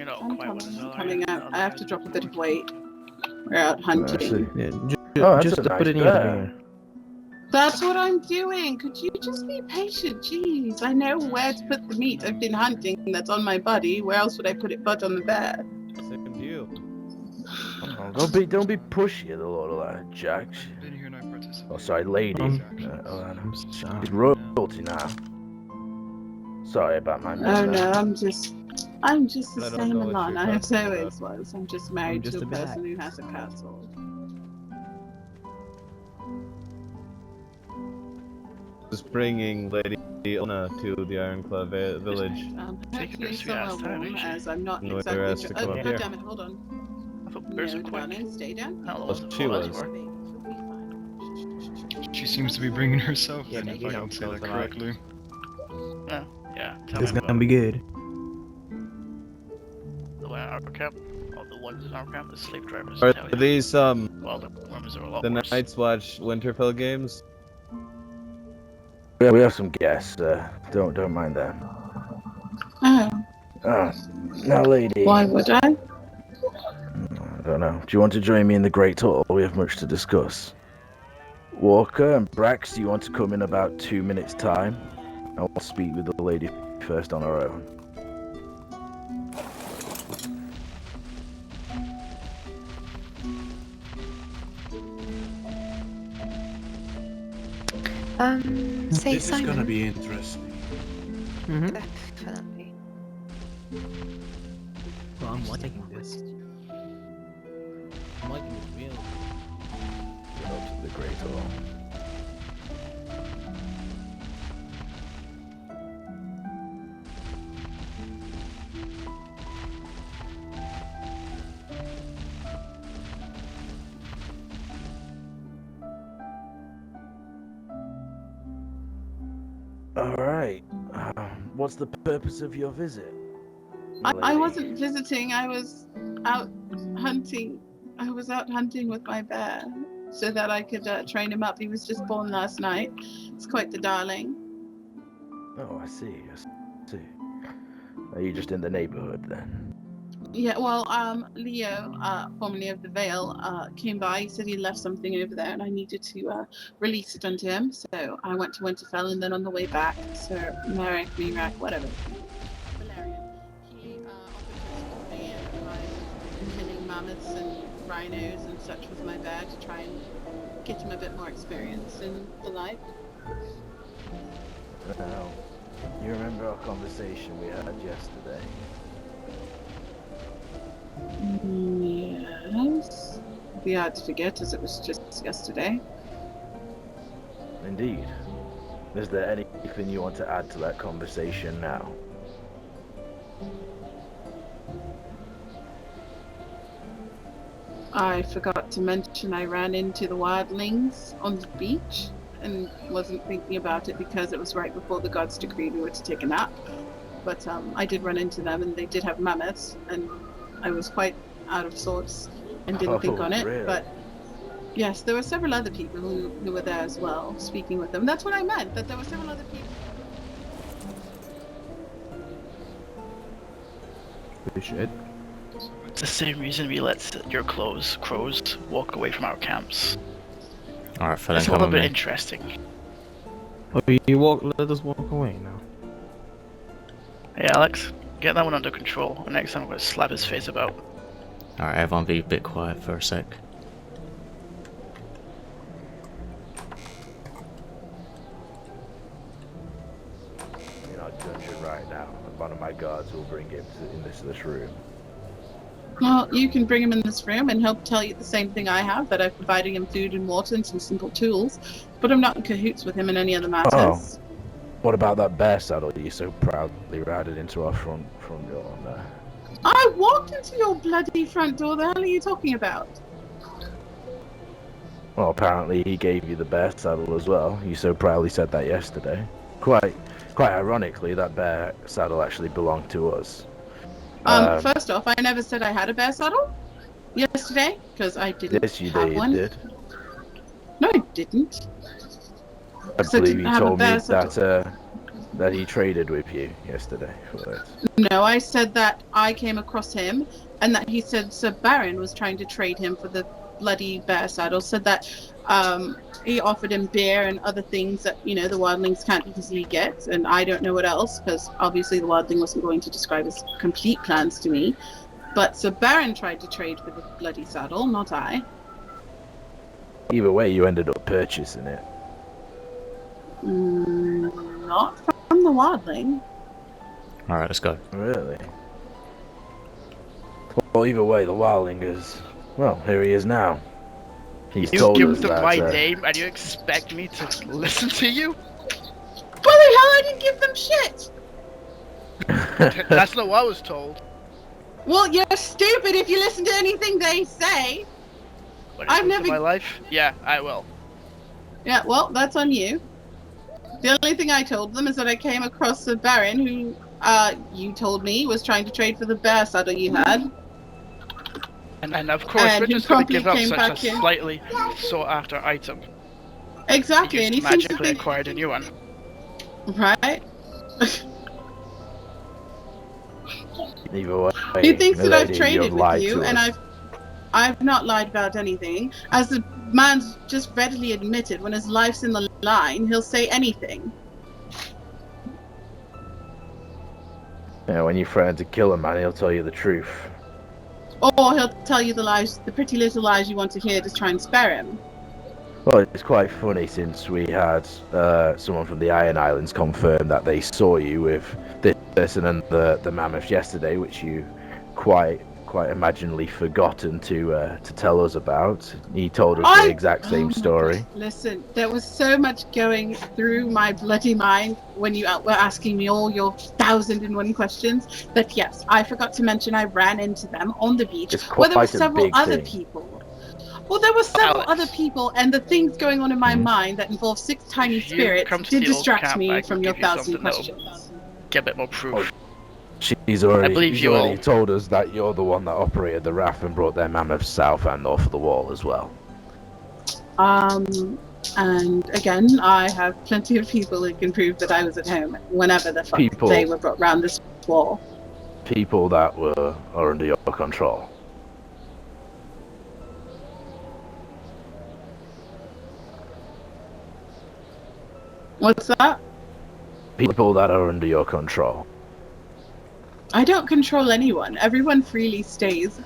You know, I'm quite what it's all coming right. out. I have to drop a bit of weight. We're out hunting. Yeah, just to put it in here. That's what I'm doing. Could you just be patient? Jeez, I know where to put the meat. I've been hunting. That's on my body. Where else would I put it but on the bear? Same to you. Oh, don't be pushy, the Lord, Jack. Been here, no participation. Oh, sorry, lady. It's royalty now. Sorry about my mistake. Oh no, I'm just the I don't same know what Alana you're as talking always was. I'm just married just to a a bat. person who has a castle. Just bringing Lady Ona to the Ironclad village. Take Hopefully your sweet ass somewhere time, warm, ain't she? as I'm not No, exactly. they're asked to come Oh, up here. damn it! Hold on. I thought bears No, were quick. darling, stay down. How long Well, was she was. She'll be fine. She seems to be bringing herself Yeah, in, if you I know, can say that close the mic. correctly. Yeah, tell It's me gonna about be good. the one in our camp. Or the ones in our camp, the slave drivers. Are tell you. these Well, the women's are a lot the worse. Night's Watch Winterfell games? Yeah, we have some guests. Don't mind them. Oh, Now, lady. why would I? I don't know. Do you want to join me in the Great Hall? We have much to discuss. Walker and Brax, do you want to come in about 2 minutes' time? I'll speak with the lady first on our own. Say This Simon. is gonna be interesting. Definitely. Well, I'm liking this. I'm liking this meal. Go to the Great Hall. Alright. What's the purpose of your visit? I lady? wasn't visiting. I was out hunting. I was out hunting with my bear so that I could train him up. He was just born last night. It's quite the darling. Oh, I see. Are you just in the neighborhood then? Yeah, well, Leo, formerly of the Vale, came by. He said he left something over there, and I needed to release it unto him. So I went to Winterfell, and then on the way back, Sir Merrick, whatever. Valerian, he offered to me and I killing mammoths and rhinos and such with my bear to try and get him a bit more experience in the life. Now, you remember our conversation we had yesterday? Yes. It'd be hard to forget as it was just yesterday. Indeed. Is there anything you want to add to that conversation now? I forgot to mention I ran into the wildlings on the beach and wasn't thinking about it because it was right before the gods decreed we were to take a nap. But I did run into them and they did have mammoths and I was quite out of sorts and didn't think on it. Really? But yes, there were several other people who were there as well, speaking with them. That's what I meant, that there were several other people. Appreciate. It's the same reason we let your crows walk away from our camps. Alright, fella, It's a come little with bit me. interesting. Oh, let us walk away now. Hey Alex, get that one under control, and next time I'm gonna slap his face about. Alright, everyone be a bit quiet for a sec. In our dungeon right now, and one of my guards will bring him in this room. Well, you can bring him in this room and he'll tell you the same thing I have, that I've provided him food and water and some simple tools, but I'm not in cahoots with him in any other matters. Oh. What about that bear saddle you so proudly rided into our front door on there? I walked into your bloody front door, the hell are you talking about? Well, apparently he gave you the bear saddle as well. You so proudly said that yesterday. Quite ironically, that bear saddle actually belonged to us. First off, I never said I had a bear saddle yesterday, because I didn't Yes, you have one. did. No, I didn't. I So I believe didn't you have a told me bear that that he traded with you yesterday for it? No, I said that I came across him and that he said Sir Baron was trying to trade him for the bloody bear saddle. Said that he offered him beer and other things that, you know, the wildlings can't easily get. And I don't know what else, because obviously the wildling wasn't going to describe his complete plans to me. But Sir Baron tried to trade for the bloody saddle, not I. Either way, you ended up purchasing it. Not from the wildling. Alright, let's go. Really? Well, either way, the wildling is... Well, here he is now. He's You told give us them that... my name and you expect me to listen to you? Well, the hell, I didn't give them shit! That's not what I was told. Well, you're stupid if you listen to anything they say. When it I've comes never- to my life? Yeah, I will. Yeah, well, that's on you. The only thing I told them is that I came across a baron who, you told me was trying to trade for the bear saddle you had. And of course, And we're he just going to promptly give up came such back a in. slightly sought-after item. Exactly, You and just he seems to magically think... acquired a new one. Right? Either way, He thinks that I've milady, traded you've with lied you, to and us. I've not lied about anything. As the man's just readily admitted, when his life's in the line, he'll say anything. Yeah, when you threaten to kill a man, he'll tell you the truth. Or he'll tell you the lies, the pretty little lies you want to hear to try and spare him. Well, it's quite funny since we had someone from the Iron Islands confirm that they saw you with this person and the mammoth yesterday, which you quite imaginably forgotten to tell us about. He told us the exact same story. Listen, there was so much going through my bloody mind when you were asking me all your 1,001 questions that yes, I forgot to mention I ran into them on the beach It's where there were quite a several big other thing. people. Well, there were several Alex. other people, and the things going on in my mind that involve 6 tiny If you spirits come to did the old distract camp, me I can from your give you 1,000 something that'll questions. get a bit more proof. She's already, believe he's you already all. told us that you're the one that operated the raft and brought their mammoths south and north of the wall as well. And again, I have plenty of people who can prove that I was at home whenever the fuck People- they were brought round this wall. People that are under your control. What's that? People that are under your control. I don't control anyone. Everyone freely stays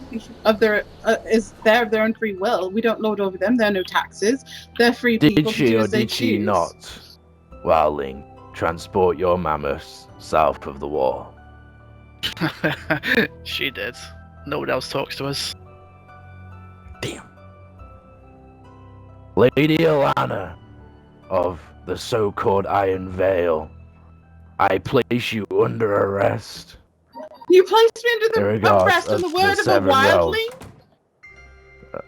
of their is there of their own free will. We don't lord over them. There are no taxes. They're free people Did to she do or as they did she choose. not, Wildling, transport your mammoths south of the wall? She did. No one else talks to us. Damn. Lady Alana of the so-called Iron Veil, I place you under arrest. You placed me under In the regards arrest on of the the word of a Seven Realms. wildling?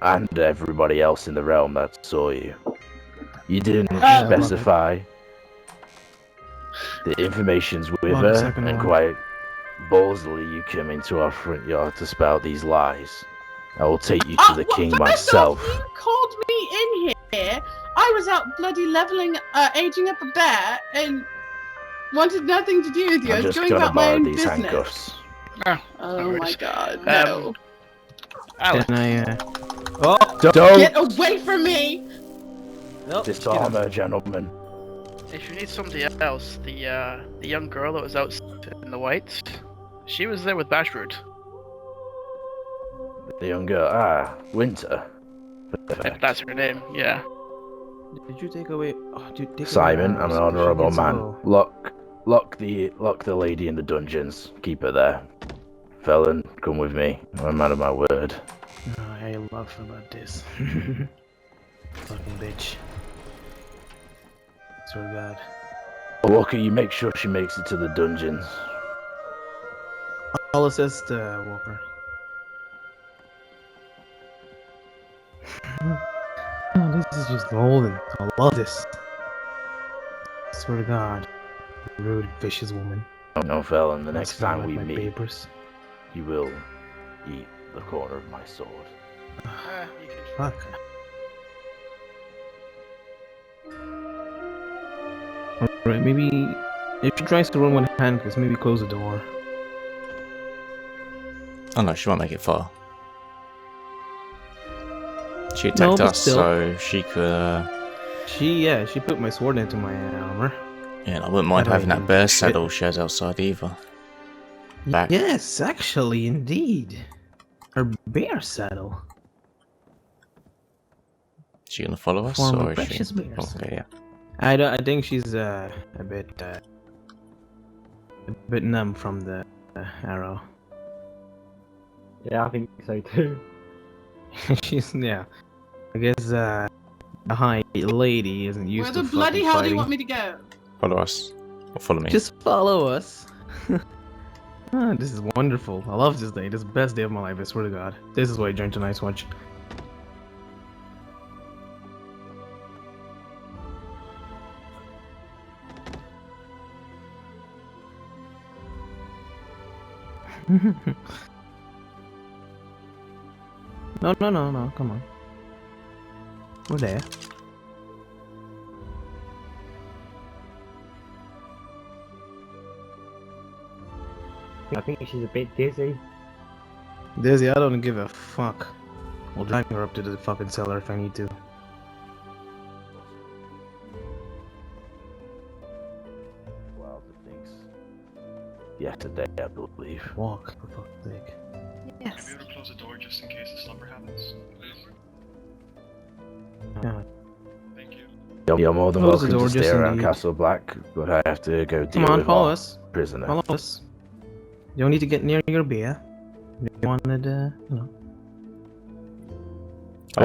And everybody else in the realm that saw you. You didn't Oh. specify the information's with Love the her, second and one. quite ballsily you come into our front yard to spout these lies. I will take you to the king First myself. off, you called me in here. I was out bloody leveling, aging up a bear, and wanted nothing to do with you. I I'm was just going gonna about my borrow own these business. handcuffs. Oh my worries. god, no. Alex, Can I, Don't Get away from me! Nope. disarm her, gentlemen. if you need somebody else, the young girl that was out in the white, she was there with Bashroot. The young girl. Winter. If that's her name, yeah. Did you take away? Oh, dude, take Simon, away I'm an so she honorable gets man. low. Lock the lady in the dungeons. Keep her there. Felon, come with me. I'm a man of my word. Oh, I laugh about this. Fucking bitch. Swear to God. Walker, you make sure she makes it to the dungeons. I'll assist Walker. Oh, this is just golden. I love this. Swear to God. Rude, vicious woman. No, Felon, the Must next smell time like we my meet, papers. you will eat the corner of my sword. You can Fuck. Alright, maybe If she tries to run with handcuffs, maybe close the door. Oh no, she won't make it far. She No, attacked but us, still. so she could. She put my sword into my armor. Yeah, and I wouldn't mind How do I having that do bear shit? saddle she has outside either. Back. Yes, actually, indeed. Her bear saddle. She gonna follow us, Former or is she? precious bear Oh, saddle. okay, yeah. I think she's a bit numb from the arrow. Yeah, I think so too. She's I guess a high lady isn't Where used the to bloody fucking hell do fighting. you want me to go? Follow us. Or follow me. Just follow us. Ah, this is wonderful. I love this day. This is the best day of my life, I swear to God. This is why I joined tonight's watch. No, come on. We're there. I think she's a bit dizzy. Dizzy, I don't give a fuck. I'll drag her up to the fucking cellar if I need to. 12 things. Yesterday, I believe. Walk, for fuck's sake. Can you be able to close the door just in case the slumber happens? Please? Yeah. Thank you. You're more than Close the welcome door to just stay in around need. Castle Black, but I have to go deal Come on, with follow our us. prisoner. Follow us. You don't need to get near your beer. You wanted, I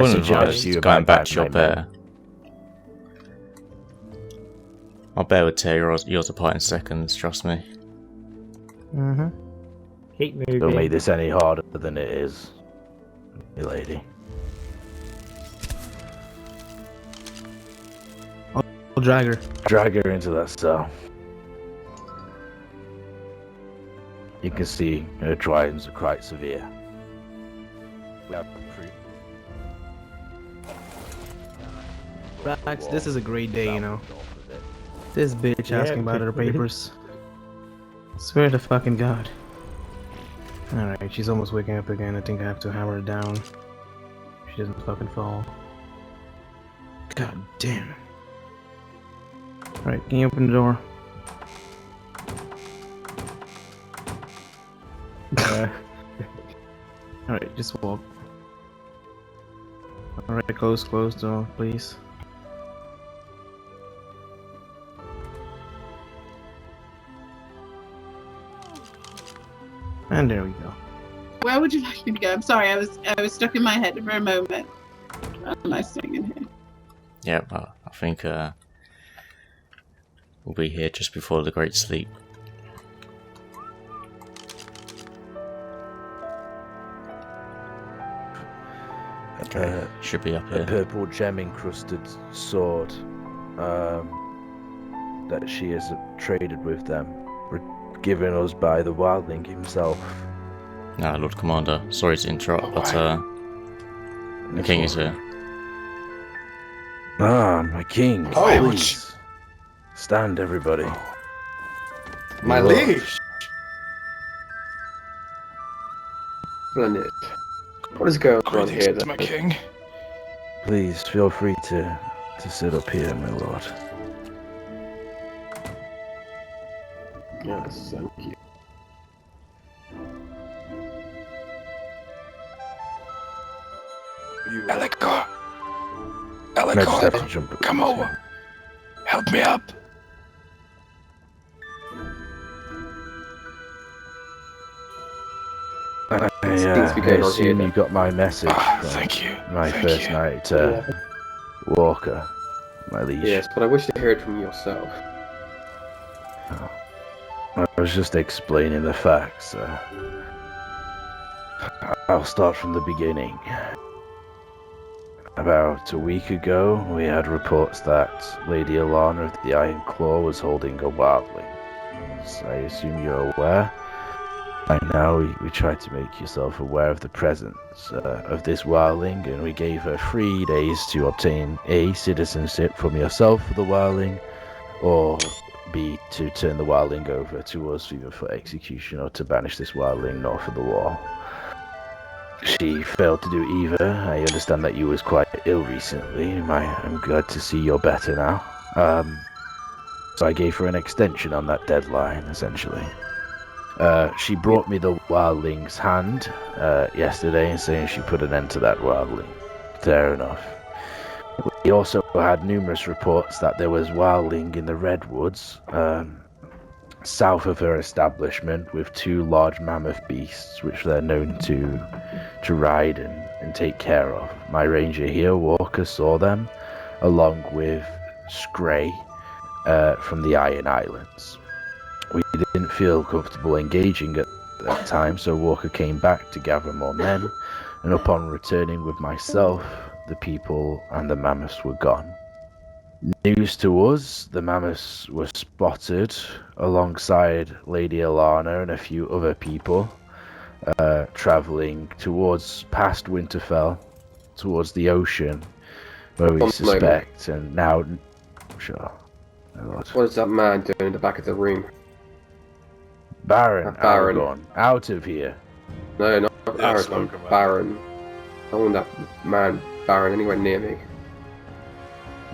wouldn't suggest advise you going abide back by to your my bear. My bear would tear yours apart in seconds, trust me. Mm-hmm. Keep moving. Don't make this any harder than it is, you lady. We'll drag her. Drag her into that cell. You can see her triumphs are quite severe. We have proof. Rax, this is a great day, you know. This bitch Yeah, asking about her papers. Swear to fucking God. Alright, she's almost waking up again. I think I have to hammer her down. She doesn't fucking fall. God damn. Alright, can you open the door? Alright, just walk. Alright, close door, please. And there we go. Where would you like me to go? I'm sorry, I was stuck in my head for a moment. I'm nice staying in here. Yeah, well, I think we'll be here just before the Great Sleep. Okay, should be up A here. purple gem encrusted sword that she has traded with them, given us by the wildling himself. No, Lord Commander, sorry to interrupt, but the king is here. Ah, my king, Oh, please. Stand, everybody. My Your lord. liege! Splendid. What is going on here Greetings, then? my king. Please feel free to sit up here, my lord. Yes, thank you. Alexander! I just have to Alexander, jump. come over. Help me up. I Seems to be going on assume here, you then. got my message from Thank you. my Thank first you. night, Yeah. Walker, my liege. Yes, but I wish to hear it from yourself. I was just explaining the facts. I'll start from the beginning. About a week ago, we had reports that Lady Alana of the Iron Claw was holding a wildling. As I assume you're aware. By now, we tried to make yourself aware of the presence of this wildling, and we gave her 3 days to obtain A, citizenship from yourself for the wildling, or be to turn the wildling over to us either for execution or to banish this wildling north of the wall. She failed to do either. I understand that you was quite ill recently. I'm glad to see you're better now. So I gave her an extension on that deadline, essentially. She brought me the wildling's hand yesterday, saying she put an end to that wildling. Fair enough. We also had numerous reports that there was wildling in the redwoods, south of her establishment, with 2 large mammoth beasts, which they're known to ride and take care of. My ranger here, Walker, saw them, along with Scray from the Iron Islands. We didn't feel comfortable engaging at that time, so Walker came back to gather more men, and upon returning with myself, the people and the mammoths were gone. News to us, the mammoths were spotted alongside Lady Alana and a few other people, travelling past Winterfell, towards the ocean, where we suspect, and now... Sure. What is that man doing in the back of the room? Baron, Baron. Aragorn, out of here. No, not Aragorn, Baron. I don't want that man, Baron, anywhere near me.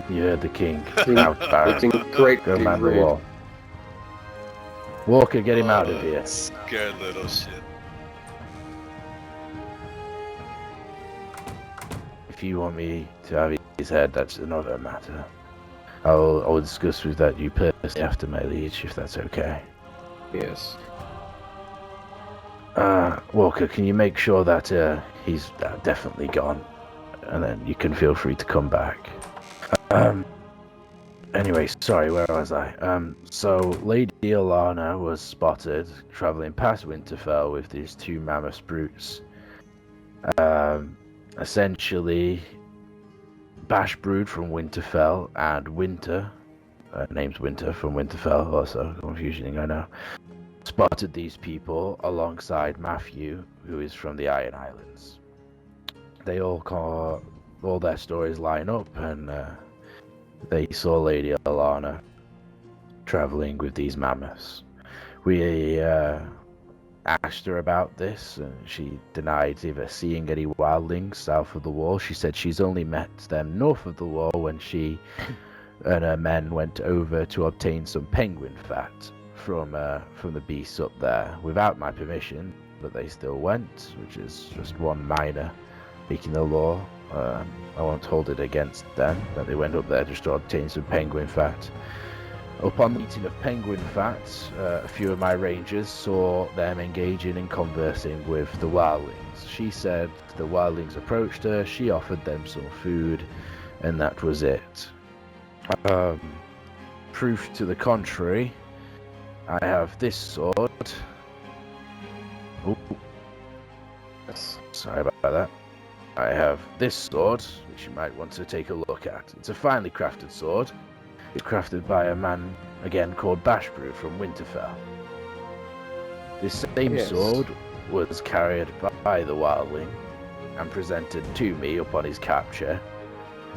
You heard the king. Out, Baron. Great Go man the wall. Walker, get him out of here. Scared little shit. If you want me to have his head, that's another matter. I'll discuss with that you personally after my liege, if that's okay. Yes. Walker, can you make sure that he's definitely gone, and then you can feel free to come back. Anyway, sorry, where was I? So Lady Alana was spotted traveling past Winterfell with these 2 mammoth brutes. Essentially, Bashbrood from Winterfell and Winter, name's Winter from Winterfell, also confusing, I know, spotted these people alongside Matthew, who is from the Iron Islands. They all their stories line up, and they saw Lady Alana traveling with these mammoths. We asked her about this, and she denied ever seeing any wildlings south of the wall. She said she's only met them north of the wall when she and her men went over to obtain some penguin fat from the beasts up there without my permission, but they still went, which is just one minor breaking the law. I won't hold it against them that they went up there just to obtain some penguin fat. Upon the eating of penguin fat, a few of my rangers saw them engaging and conversing with the wildlings. She said the wildlings approached her, she offered them some food, and that was it. Proof to the contrary, I have this sword. Ooh. Sorry about that. I have this sword, which you might want to take a look at. It's a finely crafted sword. It's crafted by a man, again, called Bashbrood from Winterfell. This same sword was carried by the wildling and presented to me upon his capture.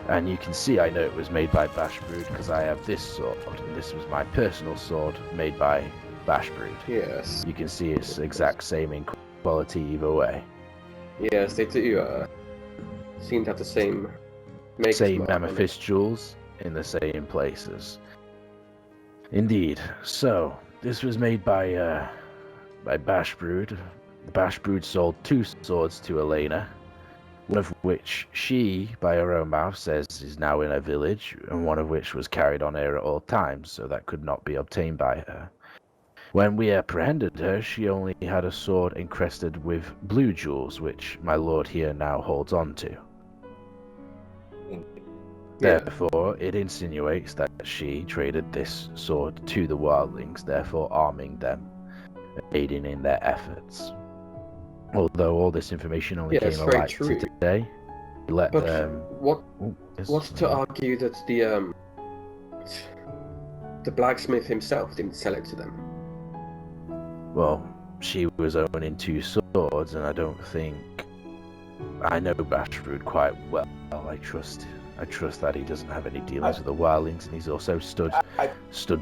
And you can see I know it was made by Bashbrood because I have this sword, and this was my personal sword made by Bashbrood. Yes. You can see it's exact same in quality either way. Yes, they do seem to have the same make. Same amethyst jewels in the same places. Indeed. So, this was made by Bashbrood. Bashbrood sold 2 swords to Elena, one of which she, by her own mouth, says is now in her village, and one of which was carried on her at all times, so that could not be obtained by her. When we apprehended her, she only had a sword encrusted with blue jewels, which my lord here now holds on to. Therefore, it insinuates that she traded this sword to the wildlings, therefore arming them, aiding in their efforts. Although all this information only came to light today, let them... What's to argue that the blacksmith himself didn't sell it to them? Well, she was owning 2 swords, and I don't think... I know Bashbrood quite well. I trust I trust that he doesn't have any dealings with the wildlings, and he's also stood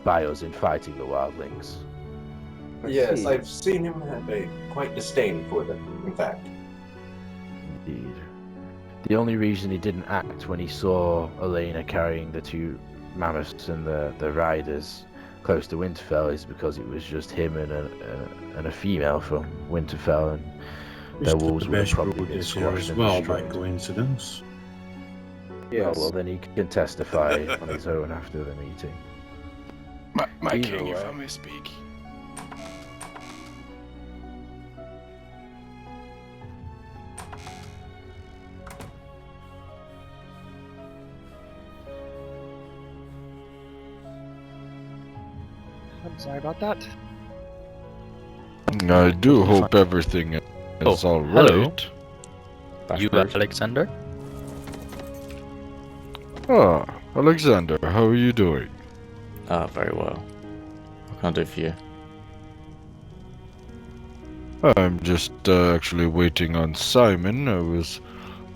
by us in fighting the wildlings. Yes, I've seen him have a quite disdain for them, in fact. Indeed. The only reason he didn't act when he saw Elena carrying the two mammoths and the riders close to Winterfell is because it was just him and a female from Winterfell, and their wolves would have probably been squashed and destroyed. By coincidence. Yes. Oh, well, then he can testify on his own after the meeting. My Either king, way. if I may speak. I'm sorry about that. I do hope everything is all right. Hello. You Alexander? Ah, Alexander, how are you doing? Very well. What can I do for you? I'm just actually waiting on Simon.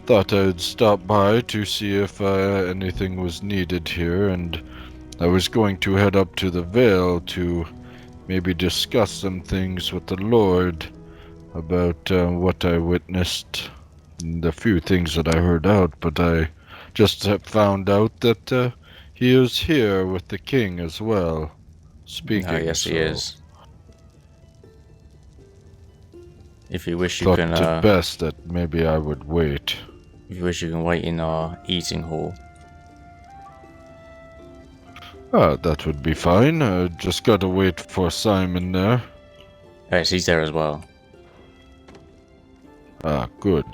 Thought I'd stop by to see if anything was needed here, and I was going to head up to the Vale to maybe discuss some things with the Lord about what I witnessed and the few things that I heard out, but I just have found out that he is here with the king as well, speaking. Yes, he is. If you wish, you Thought can. it best that maybe I would wait. If you wish, you can wait in our eating hall. That would be fine. Just gotta wait for Simon there. Yes, he's there as well. Good.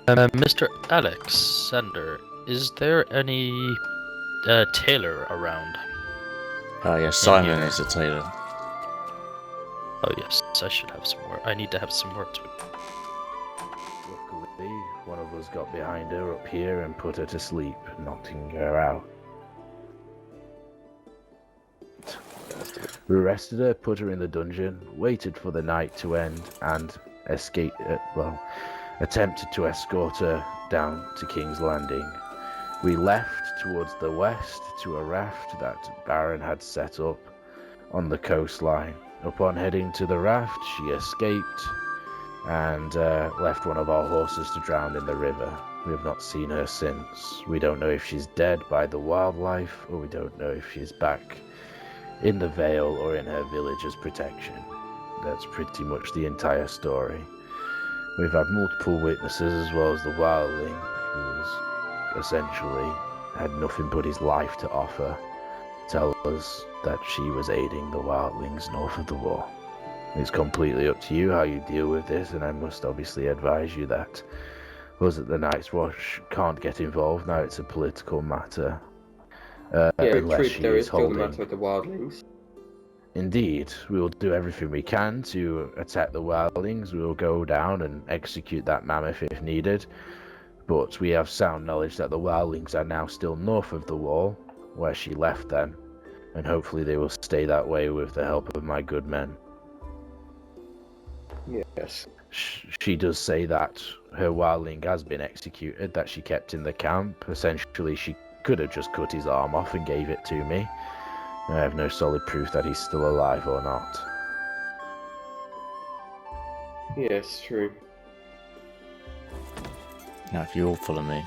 Mr. Alexander, is there any tailor around? Yes, Simon is the tailor. Oh yes, I should have some work. I need to have some words with. Luckily, one of us got behind her up here and put her to sleep, knocking her out. We arrested her, put her in the dungeon, waited for the night to end, and attempted to escort her down to King's Landing. We left towards the west to a raft that Baron had set up on the coastline. Upon heading to the raft, she escaped and left one of our horses to drown in the river. We have not seen her since. We don't know if she's dead by the wildlife, or we don't know if she's back in the Vale or in her village's protection. That's pretty much the entire story. We've had multiple witnesses, as well as the wildling, who essentially had nothing but his life to offer, tell us that she was aiding the wildlings north of the wall. It's completely up to you how you deal with this, and I must obviously advise you that us at the Night's Watch can't get involved. Now it's a political matter. Unless she there is is still the holding... matter with the wildlings. Indeed, we will do everything we can to attack the wildlings. We will go down and execute that mammoth if needed. But we have sound knowledge that the wildlings are now still north of the wall, where she left them, and hopefully they will stay that way with the help of my good men. Yes. She does say that her wildling has been executed, that she kept in the camp. Essentially, she could have just cut his arm off and gave it to me. I have no solid proof that he's still alive or not. Yes, true. Now, if you all follow me.